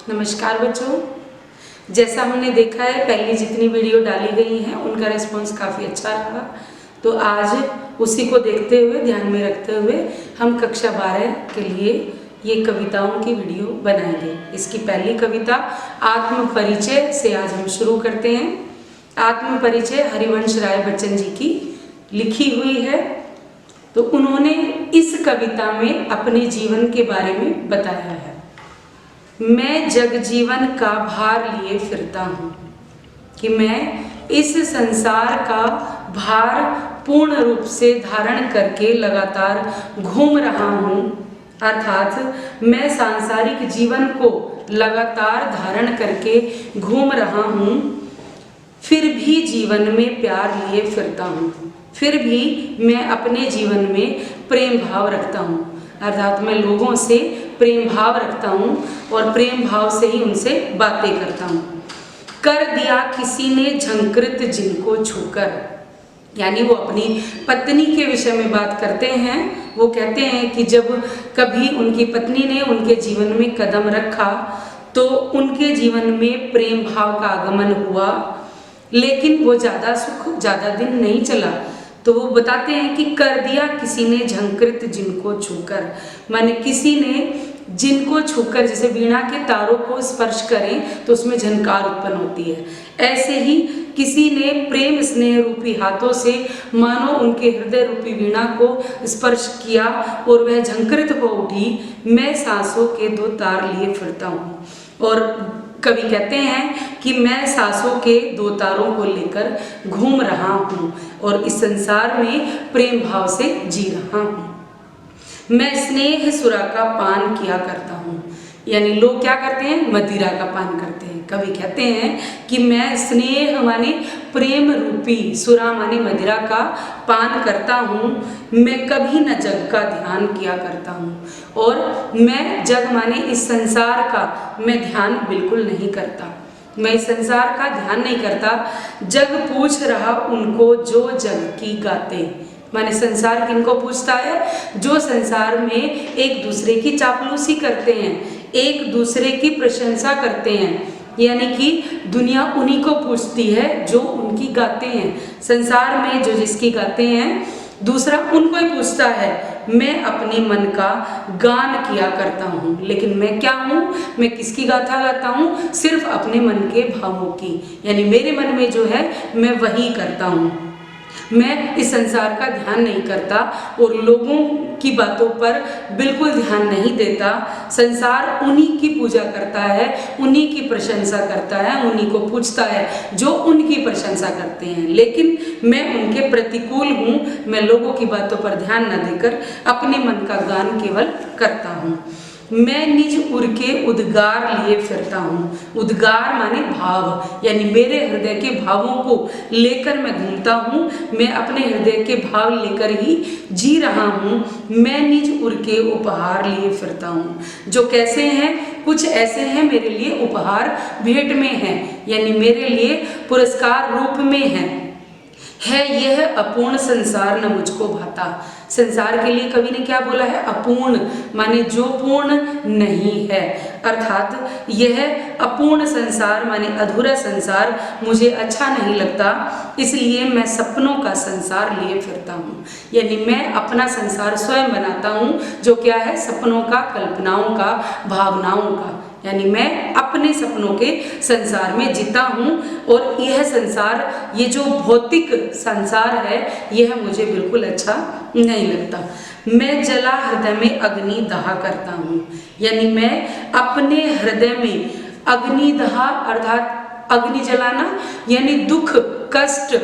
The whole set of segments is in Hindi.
नमस्कार बच्चों, जैसा हमने देखा है पहले जितनी वीडियो डाली गई हैं उनका रिस्पांस काफ़ी अच्छा रहा। तो आज उसी को देखते हुए ध्यान में रखते हुए हम कक्षा 12 के लिए ये कविताओं की वीडियो बनाएंगे। इसकी पहली कविता आत्म परिचय से आज हम शुरू करते हैं। आत्म परिचय हरिवंश राय बच्चन जी की लिखी हुई है। तो उन्होंने इस कविता में अपने जीवन के बारे में बताया है। मैं जग जीवन का भार लिए फिरता हूँ कि मैं इस संसार का भार पूर्ण रूप से धारण करके लगातार घूम रहा हूँ। अर्थात मैं सांसारिक जीवन को लगातार धारण करके घूम रहा हूँ, फिर भी जीवन में प्यार लिए फिरता हूँ। फिर भी मैं अपने जीवन में प्रेम भाव रखता हूँ। अर्थात मैं लोगों से प्रेम भाव रखता हूँ और प्रेम भाव से ही उनसे बातें करता हूँ। कर दिया किसी ने झंकृत जिनको छूकर, यानी वो अपनी पत्नी के विषय में बात करते हैं। वो कहते हैं कि जब कभी उनकी पत्नी ने उनके जीवन में कदम रखा तो उनके जीवन में प्रेम भाव का आगमन हुआ, लेकिन वो ज़्यादा सुख ज़्यादा दिन नहीं चला। तो वो बताते हैं कि कर दिया किसी ने झंकृत जिनको छूकर, माने किसी ने जिनको छूकर, जैसे वीणा के तारों को स्पर्श करें तो उसमें झनकार उत्पन्न होती है, ऐसे ही किसी ने प्रेम स्नेह रूपी हाथों से मानो उनके हृदय रूपी वीणा को स्पर्श किया और वह झंकृत हो उठी। मैं सांसों के दो तार लिए फिरता हूँ। और कवि कहते हैं कि मैं सांसों के दो तारों को लेकर घूम रहा हूँ और इस संसार में प्रेम भाव से जी रहा हूँ। मैं स्नेह सुरा का पान किया करता हूँ, यानी लोग क्या करते हैं, मदिरा का पान करते हैं। कवि कहते हैं कि मैं स्नेह माने प्रेम रूपी, सुरा माने मदिरा का पान करता हूँ। मैं कभी न जग का ध्यान किया करता हूँ, और मैं जग माने इस संसार का मैं ध्यान बिल्कुल नहीं करता। मैं इस संसार का ध्यान नहीं करता। जग पूछ रहा उनको जो जग की गाते, माने संसार किनको पूछता है, जो संसार में एक दूसरे की चापलूसी करते हैं, एक दूसरे की प्रशंसा करते हैं, यानी कि दुनिया उन्हीं को पूछती है जो उनकी गाते हैं। संसार में जो जिसकी गाते हैं दूसरा उनको ही पूछता है। मैं अपने मन का गान किया करता हूँ, लेकिन मैं क्या हूँ, मैं किसकी गाथा गाता हूँ, सिर्फ अपने मन के भावों की, यानी मेरे मन में जो है मैं वही करता हूँ। मैं इस संसार का ध्यान नहीं करता और लोगों की बातों पर बिल्कुल ध्यान नहीं देता। संसार उन्हीं की पूजा करता है, उन्हीं की प्रशंसा करता है, उन्हीं को पूछता है जो उनकी प्रशंसा करते हैं, लेकिन मैं उनके प्रतिकूल हूँ। मैं लोगों की बातों पर ध्यान न देकर अपने मन का गान केवल करता हूँ। मैं निज उर के उद्गार लिए फिरता हूँ। उद्गार माने भाव, यानी मेरे हृदय के भावों को लेकर मैं घूमता हूँ। मैं अपने हृदय के भाव लेकर ही जी रहा हूँ। मैं निज उर के उपहार लिए फिरता हूँ, जो कैसे हैं, कुछ ऐसे हैं मेरे लिए उपहार भेंट में हैं, यानी मेरे लिए पुरस्कार रूप में हैं। है यह अपूर्ण संसार न मुझको भाता। संसार के लिए कवि ने क्या बोला है, अपूर्ण, माने जो पूर्ण नहीं है। अर्थात यह अपूर्ण संसार माने अधूरा संसार मुझे अच्छा नहीं लगता, इसलिए मैं सपनों का संसार लिए फिरता हूँ। यानी मैं अपना संसार स्वयं बनाता हूँ, जो क्या है, सपनों का, कल्पनाओं का, भावनाओं का, यानी मैं अपने सपनों के संसार में जीता हूँ। और यह संसार, ये जो भौतिक संसार है, यह मुझे बिल्कुल अच्छा नहीं लगता। मैं जला हृदय में अग्नि दहा करता हूँ, यानी मैं अपने हृदय में अग्नि दहा, अर्थात अग्नि जलाना, यानी दुख कष्ट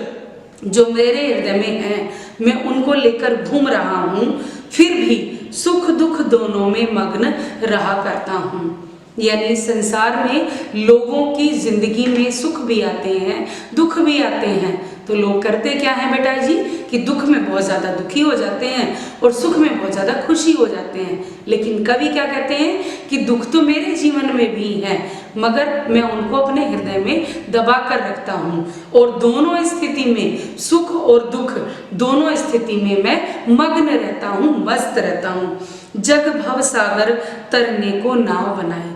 जो मेरे हृदय में है मैं उनको लेकर घूम रहा हूँ। फिर भी सुख दुख दोनों में मग्न रहा करता हूँ। यानी संसार में लोगों की जिंदगी में सुख भी आते हैं, दुख भी आते हैं, तो लोग करते क्या हैं बेटा जी, कि दुख में बहुत ज़्यादा दुखी हो जाते हैं और सुख में बहुत ज़्यादा खुशी हो जाते हैं। लेकिन कवि क्या कहते हैं कि दुख तो मेरे जीवन में भी है, मगर मैं उनको अपने हृदय में दबा कर रखता हूँ, और दोनों स्थिति में, सुख और दुख दोनों स्थिति में मैं मग्न रहता हूँ, मस्त रहता हूँ। जग भव सागर तरने को नाव बनाए,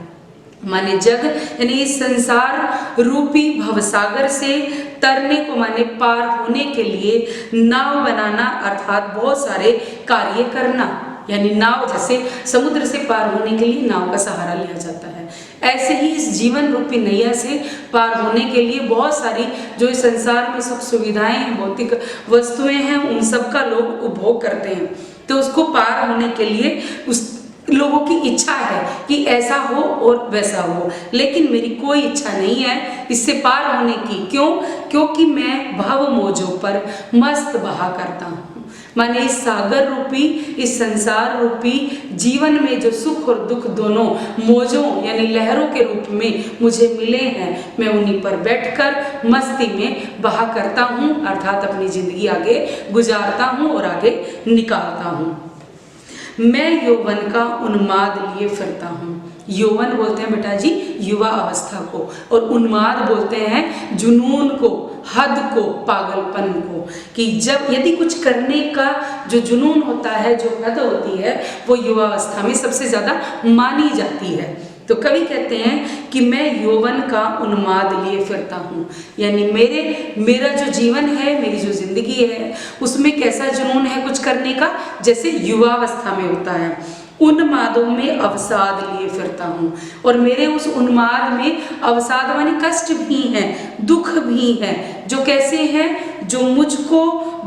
माने जग यानी इस संसार रूपी भवसागर से तरने को माने पार होने के लिए नाव बनाना अर्थात बहुत सारे कार्य करना। यानी नाव जैसे समुद्र से पार होने के लिए नाव का सहारा लिया जाता है, ऐसे ही इस जीवन रूपी नैया से पार होने के लिए बहुत सारी जो इस संसार में सुख सुविधाएं हैं, भौतिक वस्तुएं हैं, उन सब का लोग उपभोग करते हैं। तो उसको पार होने के लिए उस लोगों की इच्छा है कि ऐसा हो और वैसा हो, लेकिन मेरी कोई इच्छा नहीं है इससे पार होने की। क्यों? क्योंकि मैं भव मोजों पर मस्त बहा करता हूँ। माने इस सागर रूपी, इस संसार रूपी जीवन में जो सुख और दुख दोनों मौजों यानी लहरों के रूप में मुझे मिले हैं, मैं उन्हीं पर बैठकर मस्ती में बहा करता हूँ, अर्थात अपनी जिंदगी आगे गुजारता हूँ और आगे निकालता हूँ। मैं यौवन का उन्माद लिए फिरता हूँ। यौवन बोलते हैं बेटा जी युवा अवस्था को, और उन्माद बोलते हैं जुनून को, हद को, पागलपन को। कि जब यदि कुछ करने का जो जुनून होता है, जो हद होती है, वो युवा अवस्था में सबसे ज़्यादा मानी जाती है। तो कवि कहते हैं कि मैं यौवन का उन्माद लिए फिरता हूँ, यानी मेरा जो जीवन है, मेरी जो जिंदगी है, उसमें कैसा जुनून है कुछ करने का, जैसे युवावस्था में होता है। उन्मादों में अवसाद लिए फिरता हूँ, और मेरे उस उन्माद में अवसाद माने कष्ट भी हैं, दुख भी हैं, जो कैसे हैं, जो मुझको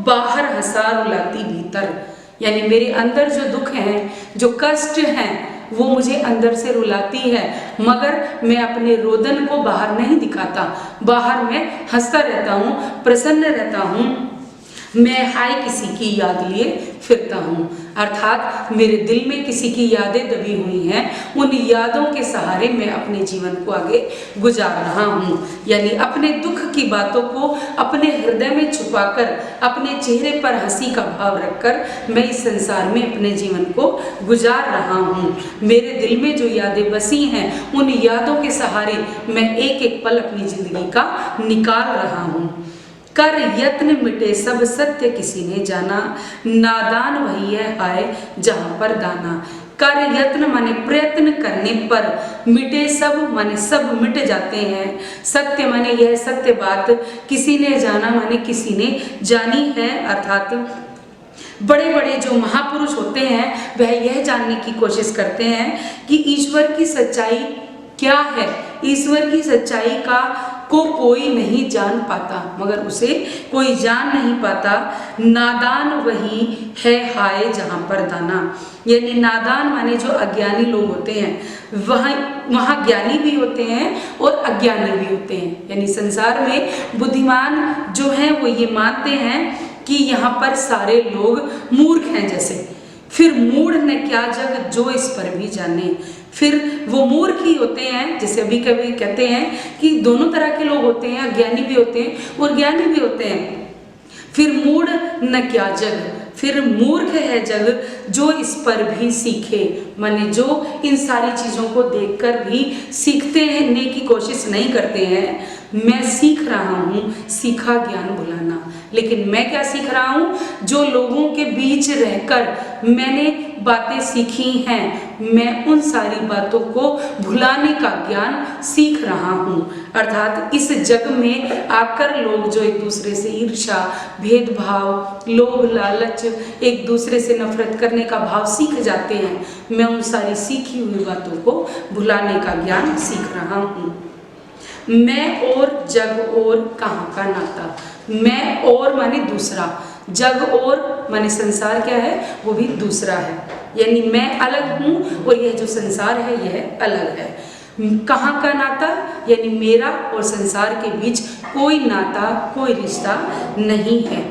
बाहर हंसा रुलाती भीतर। यानी मेरे अंदर जो दुख हैं, जो कष्ट हैं, वो मुझे अंदर से रुलाती है, मगर मैं अपने रोदन को बाहर नहीं दिखाता। बाहर मैं हंसता रहता हूँ, प्रसन्न रहता हूँ। मैं हाय किसी की याद लिए फिरता हूँ, अर्थात मेरे दिल में किसी की यादें दबी हुई हैं, उन यादों के सहारे मैं अपने जीवन को आगे गुजार रहा हूँ। यानी अपने दुख की बातों को अपने हृदय में छुपाकर, अपने चेहरे पर हंसी का भाव रखकर मैं इस संसार में अपने जीवन को गुजार रहा हूँ। मेरे दिल में जो यादें बसी हैं, उन यादों के सहारे मैं एक एक पल अपनी जिंदगी का निकाल रहा हूँ। कर यत्न मिटे सब सत्य किसी ने जाना, नादान वही है हाय जहाँ पर दाना। कर यत्न माने प्रयत्न करने पर, मिटे सब माने सब मिट जाते हैं, सत्य माने यह सत्य बात, किसी ने जाना माने किसी ने जानी है। अर्थात बड़े बड़े जो महापुरुष होते हैं वह यह जानने की कोशिश करते हैं कि ईश्वर की सच्चाई क्या है। ईश्वर की सच्चाई को कोई नहीं जान पाता, मगर उसे कोई जान नहीं पाता। नादान वही है हाय जहाँ पर दाना। यानी नादान माने जो अज्ञानी लोग होते हैं, वहाँ ज्ञानी भी होते हैं और अज्ञानी भी होते हैं। यानी संसार में बुद्धिमान जो हैं वो ये मानते हैं कि यहाँ पर सारे लोग मूर्ख हैं जैसे, फिर मूढ़ न क्या जग जो इस पर भी जाने। फिर वो मूर्ख ही होते हैं, जैसे अभी कभी कहते हैं कि दोनों तरह के लोग होते हैं, अज्ञानी भी होते हैं और ज्ञानी भी होते हैं। फिर मूढ़ न क्या जग, फिर मूर्ख है जग जो इस पर भी सीखे, माने जो इन सारी चीज़ों को देखकर भी सीखते हैं की कोशिश नहीं करते हैं। मैं सीख रहा हूँ सीखा ज्ञान भुलाना, लेकिन मैं क्या सीख रहा हूँ, जो लोगों के बीच रहकर मैंने बातें सीखी हैं, मैं उन सारी बातों को भुलाने का ज्ञान सीख रहा हूँ। अर्थात इस जग में आकर लोग जो एक दूसरे से ईर्ष्या, भेदभाव, लोभ, लालच, एक दूसरे से नफरत करने का भाव सीख जाते हैं, मैं उन सारी सीखी हुई बातों को भुलाने का ज्ञान सीख रहा हूँ। मैं और जग और कहाँ का नाता। मैं और माने दूसरा, जग और माने संसार क्या है, वो भी दूसरा है। यानी मैं अलग हूँ और यह जो संसार है यह अलग है। कहाँ का नाता, यानी मेरा और संसार के बीच कोई नाता, कोई रिश्ता नहीं है।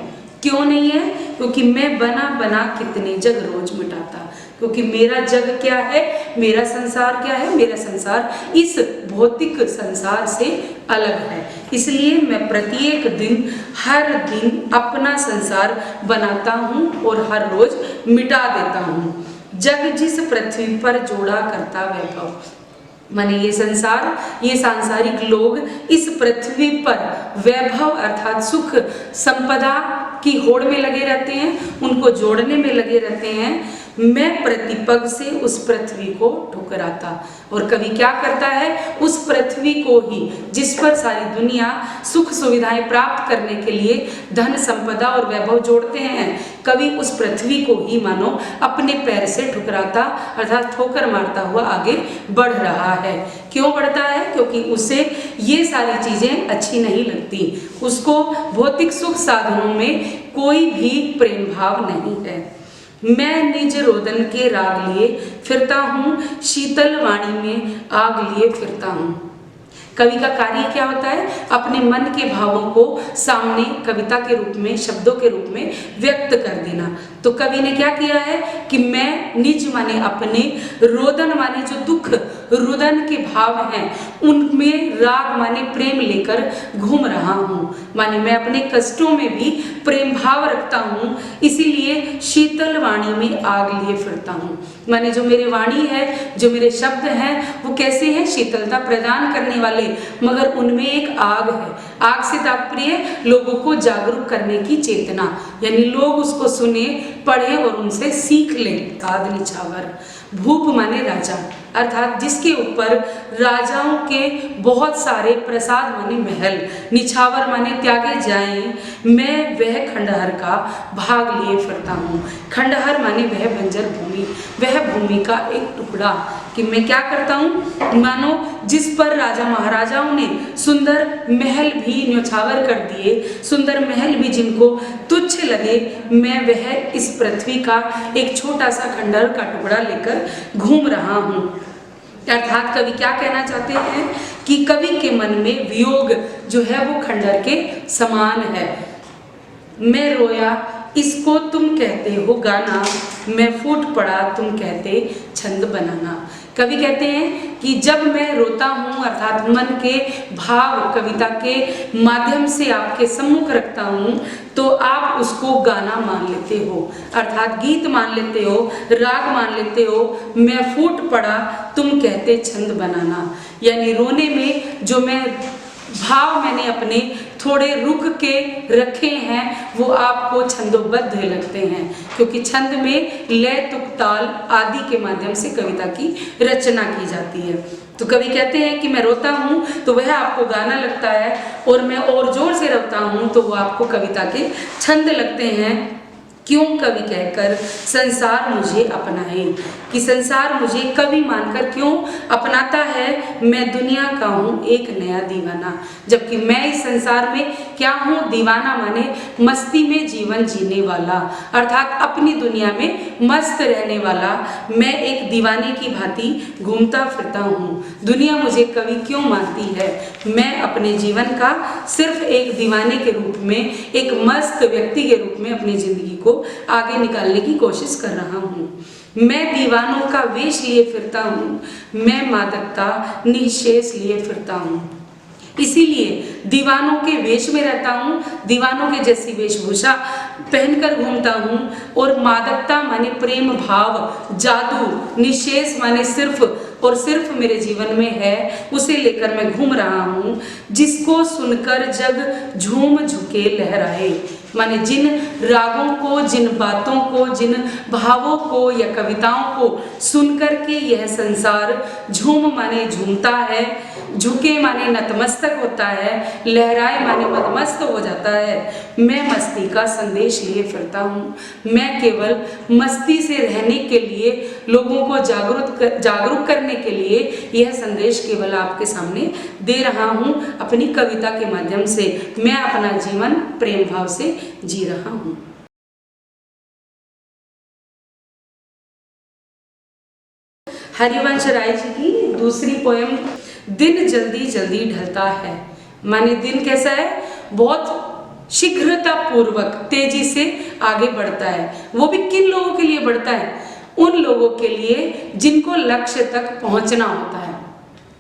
क्यों नहीं है? क्योंकि मैं बना बना कितने जग रोज मिटाता। क्योंकि मेरा जग क्या है, मेरा संसार क्या है, मेरा संसार इस भौतिक संसार से अलग है। इसलिए मैं प्रत्येक दिन, हर दिन अपना संसार बनाता हूँ और हर रोज मिटा देता हूँ। जग जिस पृथ्वी पर जोड़ा करता वैभव, माने ये संसार, ये सांसारिक लोग इस पृथ्वी पर वैभव अर्थात सुख संपदा की होड़ में लगे रहते हैं, उनको जोड़ने में लगे रहते हैं। मैं प्रतिपग से उस पृथ्वी को ठुकराता। और कवि क्या करता है, उस पृथ्वी को ही, जिस पर सारी दुनिया सुख सुविधाएं प्राप्त करने के लिए धन संपदा और वैभव जोड़ते हैं, कवि उस पृथ्वी को ही मानो अपने पैर से ठुकराता अर्थात ठोकर मारता हुआ आगे बढ़ रहा है। क्यों बढ़ता है? क्योंकि उसे ये सारी चीजें अच्छी नहीं लगती, उसको भौतिक सुख साधनों में कोई भी प्रेम भाव नहीं है। मैं निज रोदन के राग लिए फिरता हूँ, शीतल वाणी में आग लिए फिरता हूँ। कवि का कार्य क्या होता है? अपने मन के भावों को सामने कविता के रूप में, शब्दों के रूप में व्यक्त कर देना। तो कवि ने क्या किया है कि मैं निज माने अपने, रोदन माने जो दुख रुदन के भाव हैं उनमें राग माने प्रेम लेकर घूम रहा हूँ। माने मैं अपने कष्टों में भी प्रेम भाव रखता हूँ, इसीलिए शीतल वाणी में आग लिए फिरता हूँ। माने जो मेरे वाणी है, जो मेरे शब्द हैं, वो कैसे हैं? शीतलता प्रदान करने वाले, मगर उनमें एक आग है। आग से तात्पर्य लोगों को जागरूक करने की चेतना, यानी लोग उसको सुने, पढ़े और उनसे सीख लें। आद निछावर, भूप माने राजा, अर्थात जिसके ऊपर राजाओं के बहुत सारे प्रसाद माने महल, निछावर माने त्यागे जाएं, मैं वह खंडहर का भाग लिए फिरता हूँ। खंडहर माने वह बंजर भूमि, वह भूमि का एक टुकड़ा, कि मैं क्या करता हूँ, मानो जिस पर राजा महाराजाओं ने सुंदर महल भी न्यौछावर कर दिए, सुंदर महल भी जिनको तुच्छ लगे, मैं वह इस पृथ्वी का एक छोटा सा खंडहर का टुकड़ा लेकर घूम रहा हूँ। अर्थात कवि क्या कहना चाहते हैं कि कवि के मन में वियोग जो है वो खंडहर के समान है। मैं रोया इसको तुम कहते हो गाना, मैं फूट पड़ा तुम कहते छंद बनाना। कवि कहते हैं कि जब मैं रोता हूँ, अर्थात मन के भाव कविता के माध्यम से आपके सम्मुख रखता हूँ, तो आप उसको गाना मान लेते हो, अर्थात गीत मान लेते हो, राग मान लेते हो। मैं फूट पड़ा तुम कहते छंद बनाना, यानी रोने में जो मैं भाव मैंने अपने थोड़े रुक के रखे हैं वो आपको छंदोबद्ध लगते हैं, क्योंकि छंद में लय तुक ताल आदि के माध्यम से कविता की रचना की जाती है। तो कवि कहते हैं कि मैं रोता हूँ तो वह आपको गाना लगता है, और मैं और जोर से रोता हूँ तो वो आपको कविता के छंद लगते हैं। क्यों कवि कहकर संसार मुझे अपनाए, कि संसार मुझे कवि मानकर क्यों अपनाता है। मैं दुनिया का हूँ एक नया दीवाना, जबकि मैं इस संसार में क्या हूँ? दीवाना माने मस्ती में जीवन जीने वाला, अर्थात अपनी दुनिया में मस्त रहने वाला। मैं एक दीवाने की भांति घूमता फिरता हूँ। दुनिया मुझे कवि क्यों मानती है? मैं अपने जीवन का सिर्फ एक दीवाने के रूप में, एक मस्त व्यक्ति के रूप में अपनी जिंदगी को आगे निकालने की कोशिश कर रहा हूँ। मैं दीवानों का वेश लिए फिरता हूँ, मैं मादकता निःशेष लिए फिरता हूँ। इसीलिए दीवानों के वेश में रहता हूँ, दीवानों के जैसी वेशभूषा पहनकर घूमता हूँ, और मादकता माने प्रेम भाव, जादू, निःशेष माने सिर्फ और सिर्फ मेरे जीवन में है, उसे लेकर मैं घूम रहा हूँ। जिसको सुनकर जग झूम झुके लहराए, माने जिन रागों को, जिन बातों को, जिन भावों को या कविताओं को सुनकर के यह संसार झूम माने झूमता है, झुके माने नतमस्तक होता है, लहराए माने मदमस्त हो जाता है। मैं मस्ती का संदेश लिए फिरता हूँ। मैं केवल मस्ती से रहने के लिए, लोगों को जागरूक करने के लिए यह संदेश केवल आपके सामने दे रहा हूँ अपनी कविता के माध्यम से। मैं अपना जीवन प्रेम भाव से जी रहा हूँ। हरिवंश राय जी की दूसरी पोयम, दिन जल्दी जल्दी ढलता है। माने दिन कैसा है? बहुत शीघ्रता पूर्वक तेजी से आगे बढ़ता है। वो भी किन लोगों के लिए बढ़ता है? उन लोगों के लिए जिनको लक्ष्य तक पहुंचना होता है,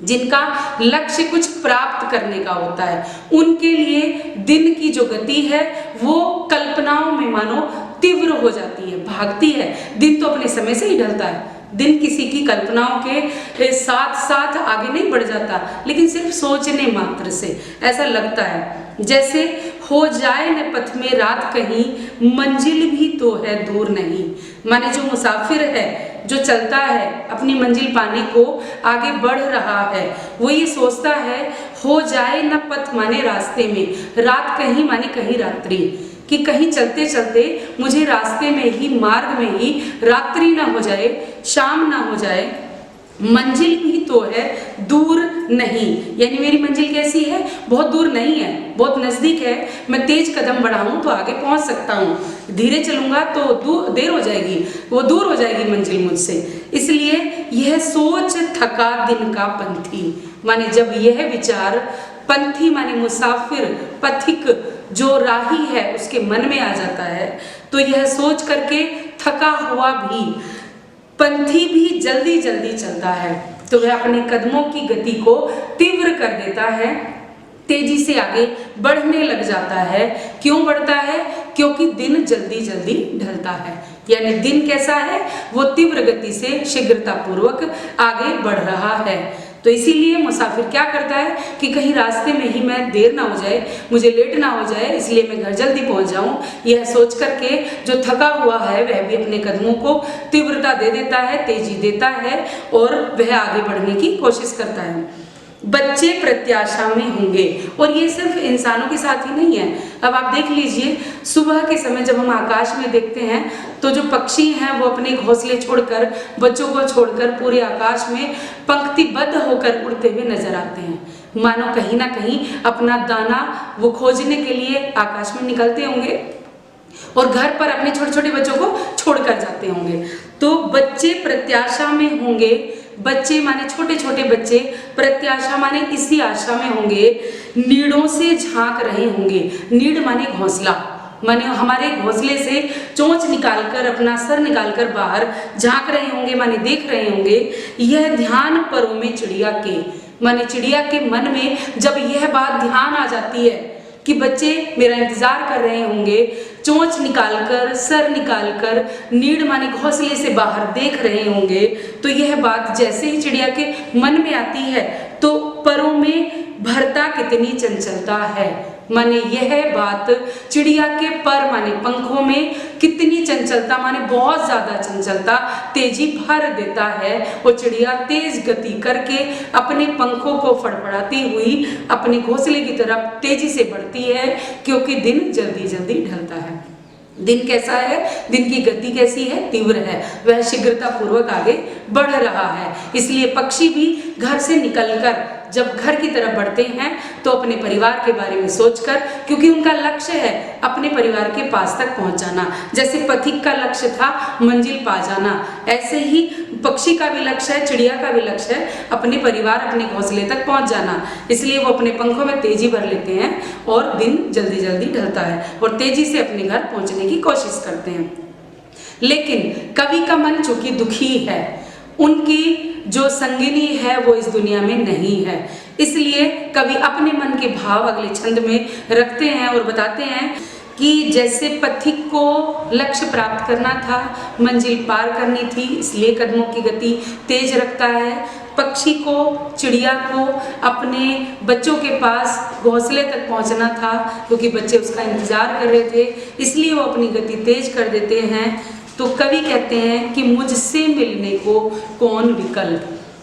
जिनका लक्ष्य कुछ प्राप्त करने का होता है। उनके लिए दिन की जो गति है वो कल्पनाओं में मानो तीव्र हो जाती है, भागती है। दिन तो अपने समय से ही ढलता है, दिन किसी की कल्पनाओं के साथ साथ आगे नहीं बढ़ जाता, लेकिन सिर्फ सोचने मात्र से ऐसा लगता है जैसे हो जाए न पथ में रात कहीं, मंजिल भी तो है दूर नहीं। माने जो मुसाफिर है, जो चलता है अपनी मंजिल पाने को आगे बढ़ रहा है, वो ये सोचता है हो जाए न पथ माने रास्ते में, रात कहीं माने कहीं रात्रि, कि कहीं चलते चलते मुझे रास्ते में ही, मार्ग में ही रात्रि ना हो जाए, शाम ना हो जाए, मंजिल भी तो है दूर नहीं। यानी मेरी मंजिल कैसी है, बहुत दूर नहीं है, बहुत नजदीक है। मैं तेज कदम बढ़ाऊं तो आगे पहुंच सकता हूं, धीरे चलूंगा तो देर हो जाएगी, वो दूर हो जाएगी मंजिल मुझसे। इसलिए यह सोच थका दिन का पंथी, माने जब यह विचार पंथी माने मुसाफिर, पथिक जो राही है उसके मन में आ जाता है, तो यह सोच करके थका हुआ भी पंथी भी जल्दी जल्दी चलता है, तो वह अपने कदमों की गति को तीव्र कर देता है, तेजी से आगे बढ़ने लग जाता है। क्यों बढ़ता है? क्योंकि दिन जल्दी जल्दी ढलता है। यानी दिन कैसा है, वो तीव्र गति से शीघ्रता पूर्वक आगे बढ़ रहा है। तो इसीलिए मुसाफिर क्या करता है कि कहीं रास्ते में ही मैं देर ना हो जाए, मुझे लेट ना हो जाए, इसलिए मैं घर जल्दी पहुंच जाऊं, यह सोच करके जो थका हुआ है वह भी अपने कदमों को तीव्रता दे देता है, तेजी देता है और वह आगे बढ़ने की कोशिश करता है। बच्चे प्रत्याशा में होंगे, और ये सिर्फ इंसानों के साथ ही नहीं है। अब आप देख लीजिए, सुबह के समय जब हम आकाश में देखते हैं तो जो पक्षी हैं वो अपने घोंसले छोड़कर, बच्चों को छोड़कर पूरे आकाश में पंक्तिबद्ध होकर उड़ते हुए नजर आते हैं, मानो कहीं ना कहीं अपना दाना वो खोजने के लिए आकाश में निकलते होंगे और घर पर अपने छोटे छोटे बच्चों को छोड़कर जाते होंगे। तो बच्चे प्रत्याशा में होंगे, बच्चे माने छोटे छोटे बच्चे, प्रत्याशा माने इसी आशा में होंगे, नीड़ों से झांक रहे होंगे। नीड़ माने घोंसला, माने हमारे घोंसले से चोंच निकालकर, अपना सर निकालकर बाहर झांक रहे होंगे, माने देख रहे होंगे। यह ध्यान परों में चिड़िया के, माने चिड़िया के मन में जब यह बात ध्यान आ जाती है कि बच्चे मेरा इंतजार कर रहे होंगे, चोंच निकालकर, सर निकालकर, नीड़ माने घोंसले से बाहर देख रहे होंगे, तो यह बात जैसे ही चिड़िया के मन में आती है तो परों में भरता कितनी चंचलता है। माने यह बात चिड़िया के पर माने पंखों में कितनी चंचलता, माने बहुत ज्यादा चंचलता, तेजी भर देता है। वो चिड़िया तेज गति करके अपने पंखों को फड़फड़ाती हुई अपने घोंसले की तरफ तेजी से बढ़ती है, क्योंकि दिन जल्दी जल्दी ढलता है। दिन कैसा है, दिन की गति कैसी है, तीव्र है, वह शीघ्रता पूर्वक आगे बढ़ रहा है। इसलिए पक्षी भी घर से निकलकर जब घर की तरफ बढ़ते हैं तो अपने परिवार के बारे में सोचकर, क्योंकि उनका लक्ष्य है अपने परिवार के पास तक पहुंच जाना। जैसे पथिक का लक्ष्य था मंजिल पा जाना, ऐसे ही पक्षी का भी लक्ष्य है, चिड़िया का भी लक्ष्य है अपने परिवार, अपने घोंसले तक पहुंच जाना। इसलिए वो अपने पंखों में तेजी भर लेते हैं और दिन जल्दी जल्दी ढलता है और तेजी से अपने घर पहुंचने की कोशिश करते हैं। लेकिन कवि का मन चूंकि दुखी है, उनकी जो संगिनी है वो इस दुनिया में नहीं है, इसलिए कवि अपने मन के भाव अगले छंद में रखते हैं और बताते हैं कि जैसे पथिक को लक्ष्य प्राप्त करना था, मंजिल पार करनी थी, इसलिए कदमों की गति तेज रखता है। पक्षी को, चिड़िया को अपने बच्चों के पास घोंसले तक पहुंचना था, क्योंकि बच्चे उसका इंतजार कर रहे थे, इसलिए वो अपनी गति तेज कर देते हैं। तो कवि कहते हैं कि मुझसे मिलने को कौन विकल,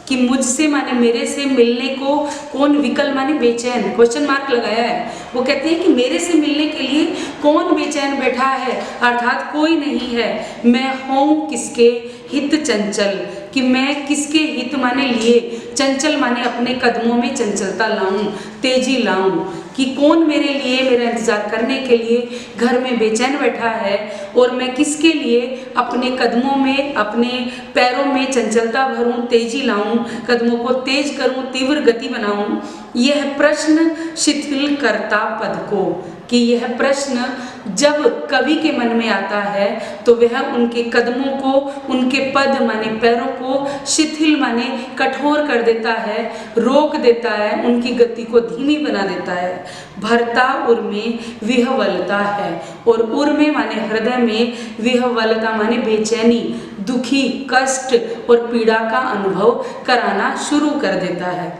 कि मुझसे माने मेरे से मिलने को कौन विकल माने बेचैन, क्वेश्चन मार्क लगाया है। वो कहते हैं कि मेरे से मिलने के लिए कौन बेचैन बैठा है, अर्थात कोई नहीं है। मैं हूँ किसके हित चंचल, कि मैं किसके हित माने लिए, चंचल माने अपने कदमों में चंचलता लाऊं, तेजी लाऊं, कि कौन मेरे लिए, मेरा इंतजार करने के लिए घर में बेचैन बैठा है, और मैं किसके लिए अपने कदमों में, अपने पैरों में चंचलता भरूं, तेजी लाऊं, कदमों को तेज करूं, तीव्र गति बनाऊं। यह प्रश्न शिथिल करता पद को, कि यह प्रश्न जब कवि के मन में आता है तो वह उनके कदमों को, उनके पद माने पैरों को शिथिल माने कठोर कर देता है, रोक देता है, उनकी गति को धीमी बना देता है। भरता उर में विह्वलता है, और उर में माने हृदय में, विह्वलता माने बेचैनी, दुखी, कष्ट और पीड़ा का अनुभव कराना शुरू कर देता है।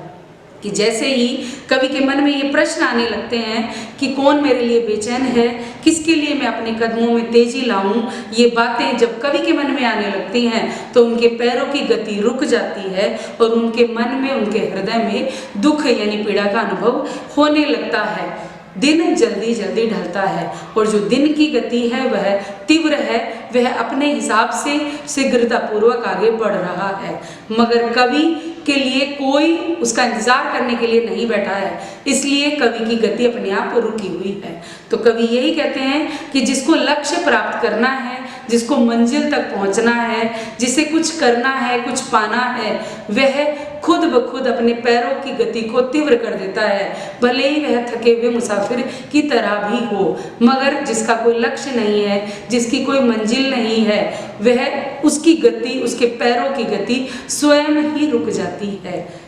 कि जैसे ही कवि के मन में ये प्रश्न आने लगते हैं कि कौन मेरे लिए बेचैन है, किसके लिए मैं अपने कदमों में तेजी लाऊं, ये बातें जब कवि के मन में आने लगती हैं तो उनके पैरों की गति रुक जाती है और उनके मन में, उनके हृदय में दुख यानी पीड़ा का अनुभव होने लगता है। दिन जल्दी जल्दी ढलता है और जो दिन की गति है वह तीव्र है, वह अपने हिसाब से शीघ्रतापूर्वक आगे बढ़ रहा है, मगर कवि के लिए कोई उसका इंतजार करने के लिए नहीं बैठा है, इसलिए कवि की गति अपने आप रुकी हुई है। तो कवि यही कहते हैं कि जिसको लक्ष्य प्राप्त करना है, जिसको मंजिल तक पहुंचना है, जिसे कुछ करना है, कुछ पाना है, वह खुद ब खुद अपने पैरों की गति को तीव्र कर देता है, भले ही वह थके हुए मुसाफिर की तरह भी हो। मगर जिसका कोई लक्ष्य नहीं है, जिसकी कोई मंजिल नहीं है, वह उसकी गति, उसके पैरों की गति स्वयं ही रुक जाती है।